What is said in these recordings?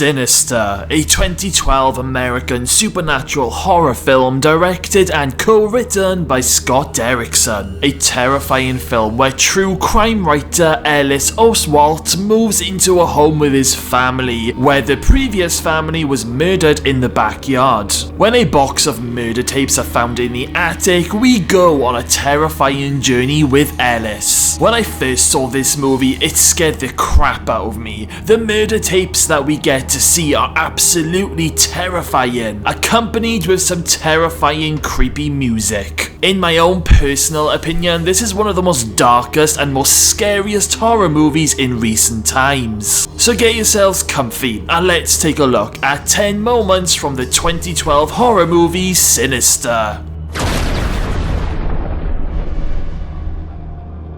Sinister, a 2012 American supernatural horror film directed and co-written by Scott Derrickson. A terrifying film where true crime writer Ellison Oswalt moves into a home with his family, where the previous family was murdered in the backyard. When a box of murder tapes are found in the attic, we go on a terrifying journey with Ellis. When I first saw this movie, it scared the crap out of me. The murder tapes that we get to see are absolutely terrifying, accompanied with some terrifying creepy music. In my own personal opinion, this is one of the most darkest and most scariest horror movies in recent times. So get yourselves comfy and let's take a look at 10 moments from the 2012 horror movie Sinister.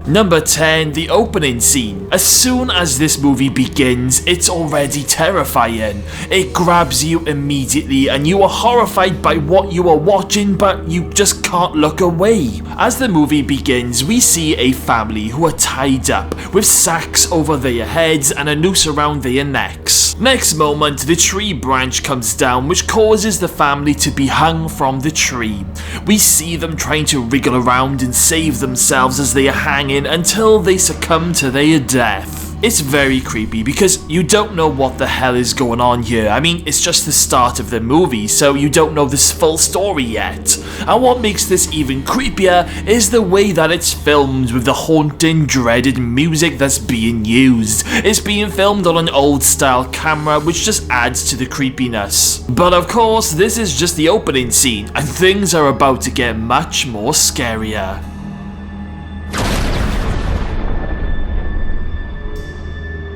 Number 10, the opening scene. As soon as this movie begins, it's already terrifying. It grabs you immediately and you are horrified by what you are watching, but you just can't look away. As the movie begins, we see a family who are tied up with sacks over their heads and a noose around their necks. Next moment, the tree branch comes down, which causes the family to be hung from the tree. We see them trying to wriggle around and save themselves as they are hanging until they succumb to their death. It's very creepy because you don't know what the hell is going on here. I mean, it's just the start of the movie, so you don't know this full story yet. And what makes this even creepier is the way that it's filmed with the haunting, dreaded music that's being used. It's being filmed on an old style camera, which just adds to the creepiness. But of course, this is just the opening scene, and things are about to get much more scarier.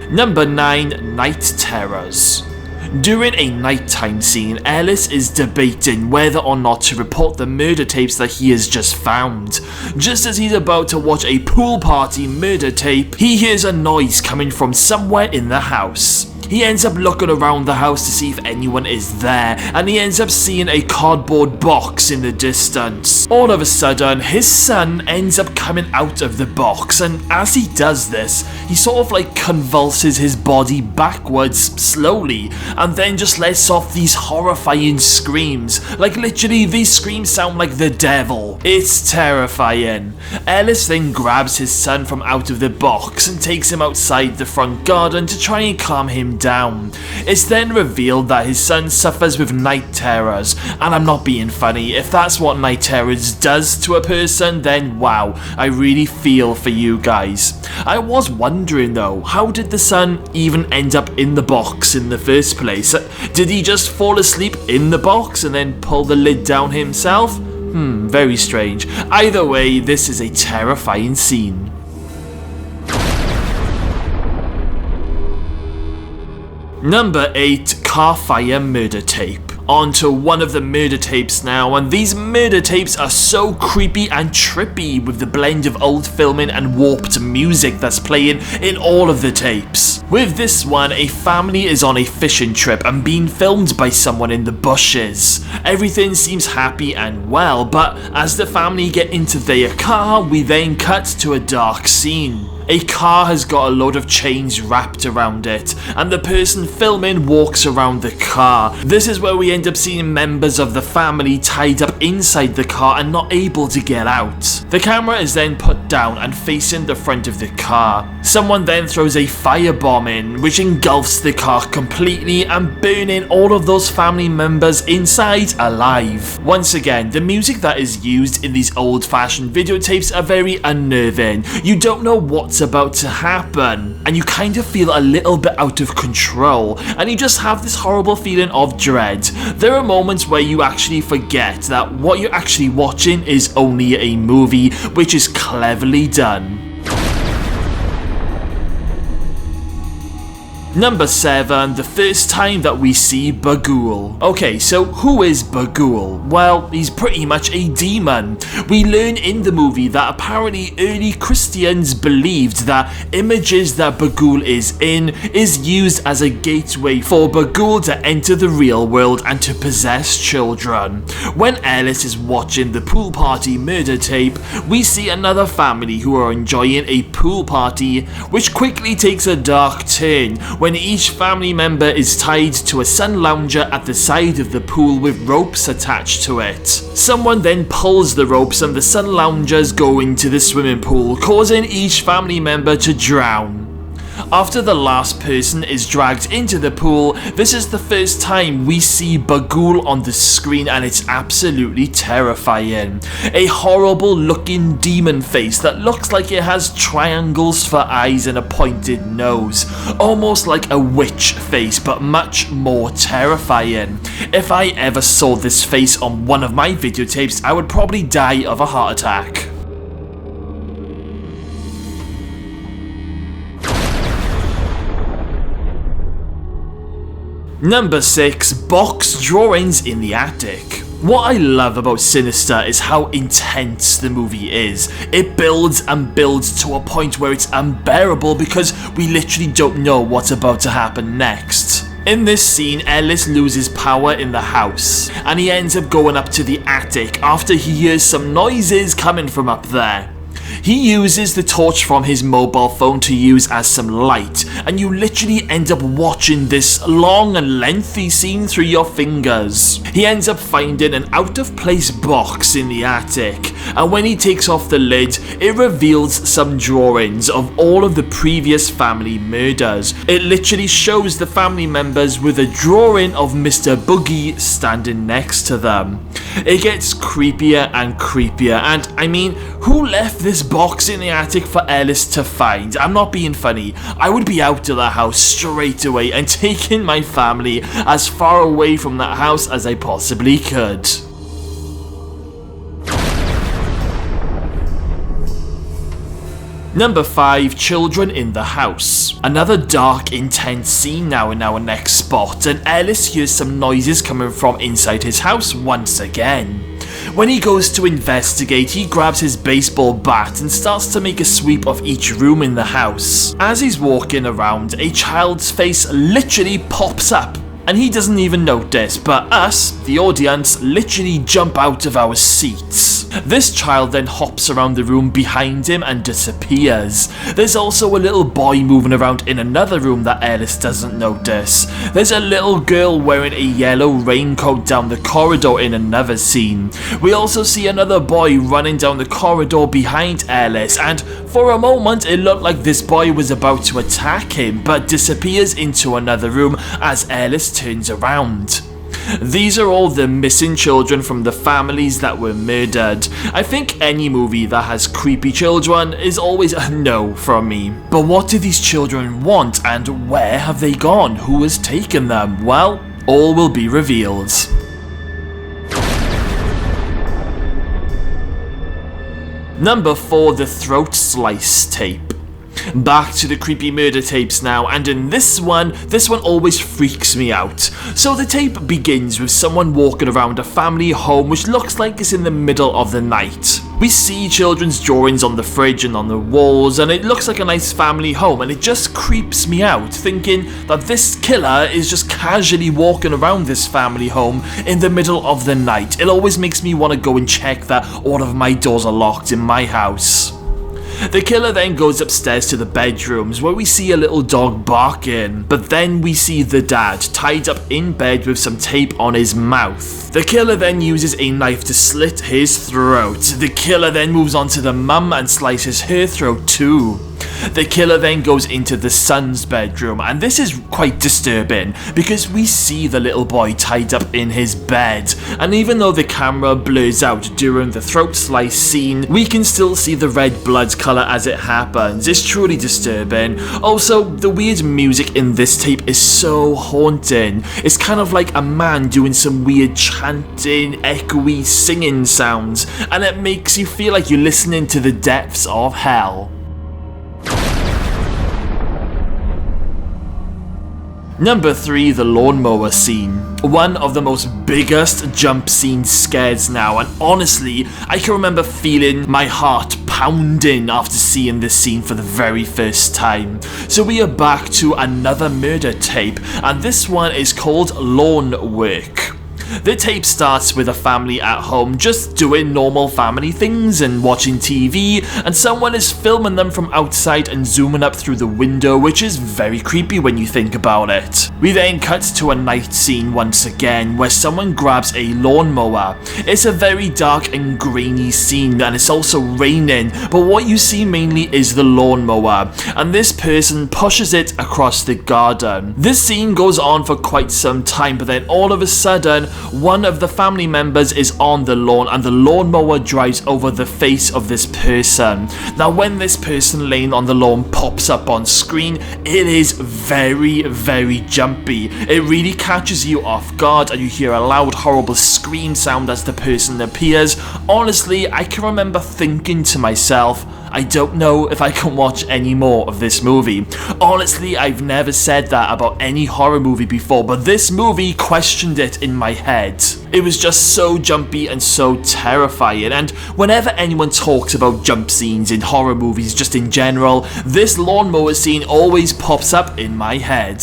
Number 9, Night Terrors. During a nighttime scene, Ellis is debating whether or not to report the murder tapes that he has just found. Just as he's about to watch a pool party murder tape, he hears a noise coming from somewhere in the house. He ends up looking around the house to see if anyone is there, and he ends up seeing a cardboard box in the distance. All of a sudden, his son ends up coming out of the box, and as he does this, he sort of like convulses his body backwards slowly, and then just lets off these horrifying screams. Like literally, these screams sound like the devil. It's terrifying. Ellis then grabs his son from out of the box and takes him outside the front garden to try and calm him down. It's then revealed that his son suffers with night terrors, and I'm not being funny. If that's what night terrors does to a person, then wow, I really feel for you guys. I was wondering though, how did the son even end up in the box in the first place? Did he just fall asleep in the box and then pull the lid down himself? Very strange. Either way, this is a terrifying scene. Number 8, Car Fire Murder Tape. On to one of the murder tapes now, and these murder tapes are so creepy and trippy with the blend of old filming and warped music that's playing in all of the tapes. With this one, a family is on a fishing trip and being filmed by someone in the bushes. Everything seems happy and well, but as the family get into their car, we then cut to a dark scene. A car has got a load of chains wrapped around it, and the person filming walks around the car. This is where we end up seeing members of the family tied up inside the car and not able to get out. The camera is then put down and facing the front of the car. Someone then throws a firebomb in, which engulfs the car completely and burning all of those family members inside alive. Once again, the music that is used in these old-fashioned videotapes are very unnerving. You don't know what's about to happen, and you kind of feel a little bit out of control, and you just have this horrible feeling of dread. There are moments where you actually forget that what you're actually watching is only a movie, which is cleverly done. Number 7, the first time that we see Bogol. Okay, so who is Bogol? Well, he's pretty much a demon. We learn in the movie that apparently early Christians believed that images that Bogol is in is used as a gateway for Bogol to enter the real world and to possess children. When Ellis is watching the pool party murder tape, we see another family who are enjoying a pool party, which quickly takes a dark turn when each family member is tied to a sun lounger at the side of the pool with ropes attached to it. Someone then pulls the ropes and the sun loungers go into the swimming pool, causing each family member to drown. After the last person is dragged into the pool, this is the first time we see Bogol on the screen, and it's absolutely terrifying. A horrible looking demon face that looks like it has triangles for eyes and a pointed nose. Almost like a witch face, but much more terrifying. If I ever saw this face on one of my videotapes, I would probably die of a heart attack. Number 6. Box drawings in the attic. What I love about Sinister is how intense the movie is. It builds and builds to a point where it's unbearable because we literally don't know what's about to happen next. In this scene, Ellis loses power in the house, and he ends up going up to the attic after he hears some noises coming from up there. He uses the torch from his mobile phone to use as some light, and you literally end up watching this long and lengthy scene through your fingers. He ends up finding an out of place box in the attic, and when he takes off the lid, it reveals some drawings of all of the previous family murders. It literally shows the family members with a drawing of Mr. Boogie standing next to them. It gets creepier and creepier, and I mean, who left this box in the attic for Ellis to find? I'm not being funny. I would be out of the house straight away and taking my family as far away from that house as I possibly could. Number 5. Children in the house. Another dark, intense scene now in our next spot, and Ellis hears some noises coming from inside his house once again. When he goes to investigate, he grabs his baseball bat and starts to make a sweep of each room in the house. As he's walking around, a child's face literally pops up, and he doesn't even notice, but us, the audience, literally jump out of our seats. This child then hops around the room behind him and disappears. There's also a little boy moving around in another room that Ellis doesn't notice. There's a little girl wearing a yellow raincoat down the corridor in another scene. We also see another boy running down the corridor behind Ellis, and for a moment it looked like this boy was about to attack him, but disappears into another room as Ellis turns around. These are all the missing children from the families that were murdered. I think any movie that has creepy children is always a no from me. But what do these children want, and where have they gone? Who has taken them? Well, all will be revealed. Number 4. The throat slice tape. Back to the creepy murder tapes now, and in this one always freaks me out. So the tape begins with someone walking around a family home which looks like it's in the middle of the night. We see children's drawings on the fridge and on the walls, and it looks like a nice family home, and it just creeps me out thinking that this killer is just casually walking around this family home in the middle of the night. It always makes me want to go and check that all of my doors are locked in my house. The killer then goes upstairs to the bedrooms where we see a little dog barking, but then we see the dad tied up in bed with some tape on his mouth. The killer then uses a knife to slit his throat. The killer then moves on to the mum and slices her throat too. The killer then goes into the son's bedroom, and this is quite disturbing because we see the little boy tied up in his bed, and even though the camera blurs out during the throat slice scene, we can still see the red blood colour as it happens. It's truly disturbing. Also, the weird music in this tape is so haunting. It's kind of like a man doing some weird chanting, echoey singing sounds, and it makes you feel like you're listening to the depths of hell. Number 3, the lawnmower scene. One of the most biggest jump scene scares now, and honestly, I can remember feeling my heart pounding after seeing this scene for the very first time. So we are back to another murder tape, and this one is called Lawn Work. The tape starts with a family at home just doing normal family things and watching TV, and someone is filming them from outside and zooming up through the window, which is very creepy when you think about it. We then cut to a night scene once again where someone grabs a lawnmower. It's a very dark and grainy scene, and it's also raining, but what you see mainly is the lawnmower, and this person pushes it across the garden. This scene goes on for quite some time, but then all of a sudden one of the family members is on the lawn and the lawnmower drives over the face of this person. Now when this person laying on the lawn pops up on screen, it is very jumpy. It really catches you off guard and you hear a loud horrible scream sound as the person appears. Honestly, I can remember thinking to myself, I don't know if I can watch any more of this movie. Honestly, I've never said that about any horror movie before, but this movie questioned it in my head. It was just so jumpy and so terrifying, and whenever anyone talks about jump scenes in horror movies just in general, this lawnmower scene always pops up in my head.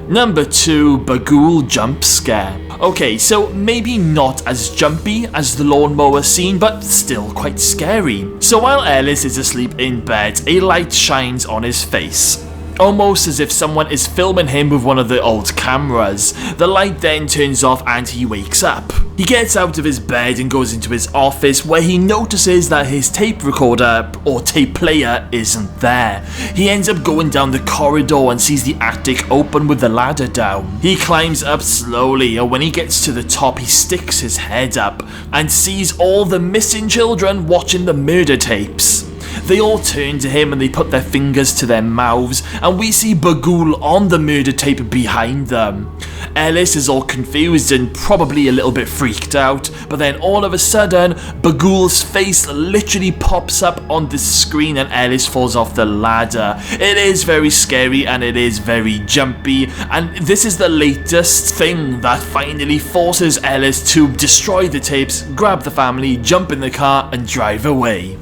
Number 2, Bogol Jump Scare. Okay, so maybe not as jumpy as the lawnmower scene, but still quite scary. So while Ellis is asleep in bed, a light shines on his face, almost as if someone is filming him with one of the old cameras. The light then turns off and he wakes up. He gets out of his bed and goes into his office where he notices that his tape recorder or tape player isn't there. He ends up going down the corridor and sees the attic open with the ladder down. He climbs up slowly, and when he gets to the top he sticks his head up and sees all the missing children watching the murder tapes. They all turn to him and they put their fingers to their mouths, and we see Bogol on the murder tape behind them. Ellis is all confused and probably a little bit freaked out, but then all of a sudden Bogol's face literally pops up on the screen and Ellis falls off the ladder. It is very scary and it is very jumpy, and this is the latest thing that finally forces Ellis to destroy the tapes, grab the family, jump in the car and drive away.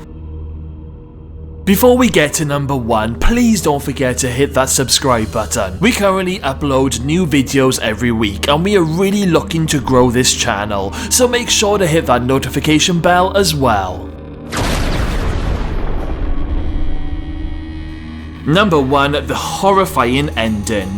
Before we get to number 1, please don't forget to hit that subscribe button. We currently upload new videos every week and we are really looking to grow this channel, so make sure to hit that notification bell as well. Number 1, the horrifying ending.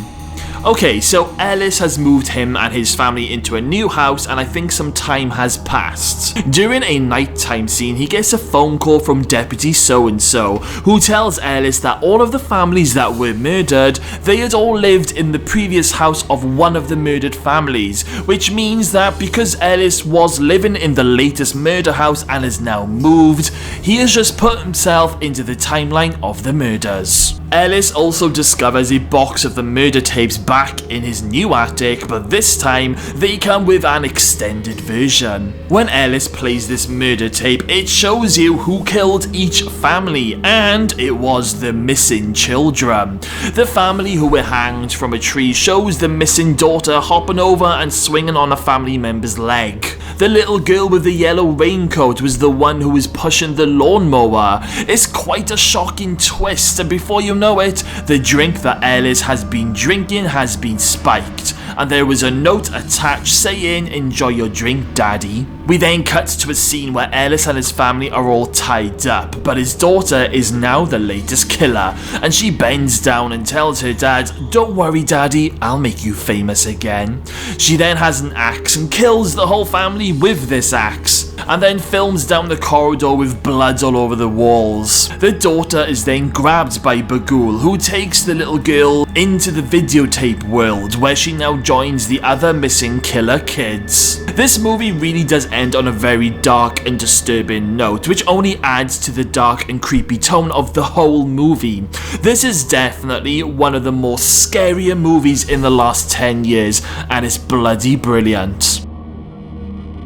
Okay, so Ellis has moved him and his family into a new house, and I think some time has passed. During a nighttime scene, he gets a phone call from Deputy So-and-so, who tells Ellis that all of the families that were murdered, they had all lived in the previous house of one of the murdered families, which means that because Ellis was living in the latest murder house and has now moved, he has just put himself into the timeline of the murders. Ellis also discovers a box of the murder tapes back in his new attic, but this time they come with an extended version. When Ellis plays this murder tape, it shows you who killed each family, and it was the missing children. The family who were hanged from a tree shows the missing daughter hopping over and swinging on a family member's leg. The little girl with the yellow raincoat was the one who was pushing the lawnmower. It's quite a shocking twist, and before you know it, the drink that Ellis has been drinking has been spiked, and there was a note attached saying, "Enjoy your drink, daddy." We then cut to a scene where Ellis and his family are all tied up, but his daughter is now the latest killer, and she bends down and tells her dad, "Don't worry daddy, I'll make you famous again." She then has an axe and kills the whole family with this axe, and then films down the corridor with blood all over the walls. The daughter is then grabbed by Bogol, who takes the little girl into the videotape world, where she now joins the other missing killer kids. This movie really does end on a very dark and disturbing note, which only adds to the dark and creepy tone of the whole movie. This is definitely one of the more scarier movies in the last 10 years, and it's bloody brilliant.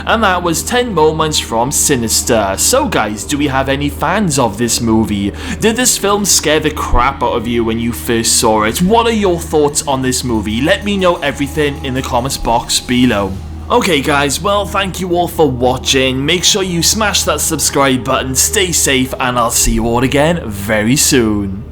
And that was 10 moments from Sinister. So guys, do we have any fans of this movie? Did this film scare the crap out of you when you first saw it? What are your thoughts on this movie? Let me know everything in the comments box below. Okay guys, well thank you all for watching. Make sure you smash that subscribe button, stay safe, and I'll see you all again very soon.